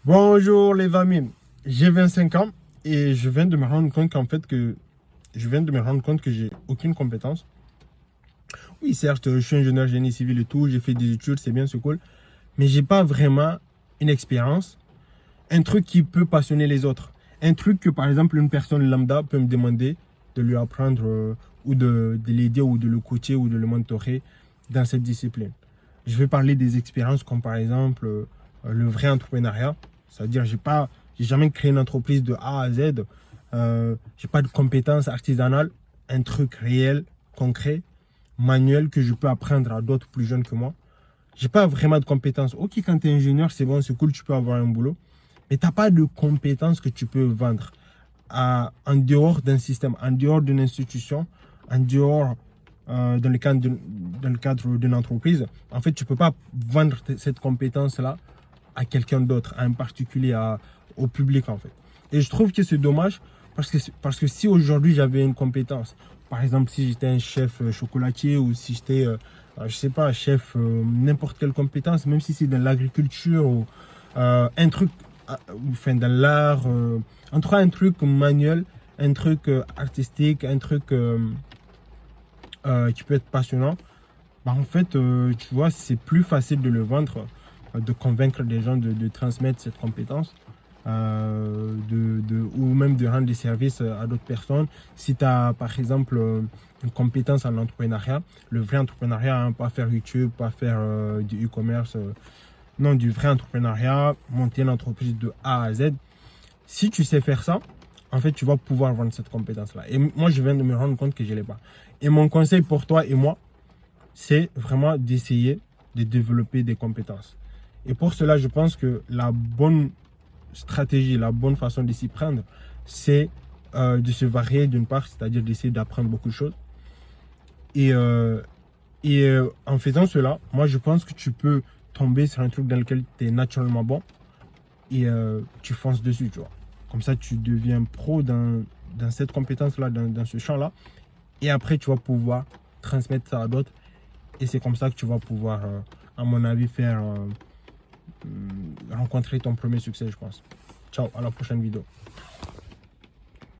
Bonjour les amis, j'ai 25 ans et je viens de me rendre compte que j'ai aucune compétence. Oui, certes, je suis ingénieur génie civil et tout, j'ai fait des études, c'est bien, c'est cool, mais j'ai pas vraiment une expérience, un truc qui peut passionner les autres. Un truc que par exemple une personne lambda peut me demander de lui apprendre ou de l'aider ou de le coacher ou de le mentorer dans cette discipline. Je vais parler des expériences comme par exemple le vrai entrepreneuriat. C'est-à-dire, j'ai jamais créé une entreprise de A à Z. J'ai pas de compétences artisanales, un truc réel, concret, manuel que je peux apprendre à d'autres plus jeunes que moi. J'ai pas vraiment de compétences. Ok, quand tu es ingénieur, c'est bon, c'est cool, tu peux avoir un boulot. Mais tu n'as pas de compétences que tu peux vendre en dehors d'un système, en dehors d'une institution, en dehors dans le cadre d'une entreprise. En fait, tu ne peux pas vendre cette compétence-là à quelqu'un d'autre, à un particulier, au public en fait. Et je trouve que c'est dommage parce que si aujourd'hui j'avais une compétence, par exemple si j'étais un chef chocolatier ou si j'étais, je sais pas, chef n'importe quelle compétence, même si c'est dans l'agriculture ou un truc, enfin dans l'art, en tout cas un truc manuel, un truc artistique, un truc qui peut être passionnant, bah en fait, tu vois, c'est plus facile de le vendre, de convaincre les gens de transmettre cette compétence, ou même de rendre des services à d'autres personnes. Si tu as, par exemple, une compétence en entrepreneuriat, le vrai entrepreneuriat, hein, pas faire YouTube, pas faire du e-commerce, non, du vrai entrepreneuriat, monter une entreprise de A à Z. Si tu sais faire ça, en fait, tu vas pouvoir vendre cette compétence-là. Et moi, je viens de me rendre compte que je ne l'ai pas. Et mon conseil pour toi et moi, c'est vraiment d'essayer de développer des compétences. Et pour cela, je pense que la bonne stratégie, la bonne façon de s'y prendre, c'est de se varier d'une part, c'est-à-dire d'essayer d'apprendre beaucoup de choses. Et, en faisant cela, moi, je pense que tu peux tomber sur un truc dans lequel tu es naturellement bon et tu fonces dessus, tu vois. Comme ça, tu deviens pro dans cette compétence-là, dans ce champ-là. Et après, tu vas pouvoir transmettre ça à d'autres. Et c'est comme ça que tu vas pouvoir, à mon avis, rencontrer ton premier succès, je pense. Ciao, à la prochaine vidéo.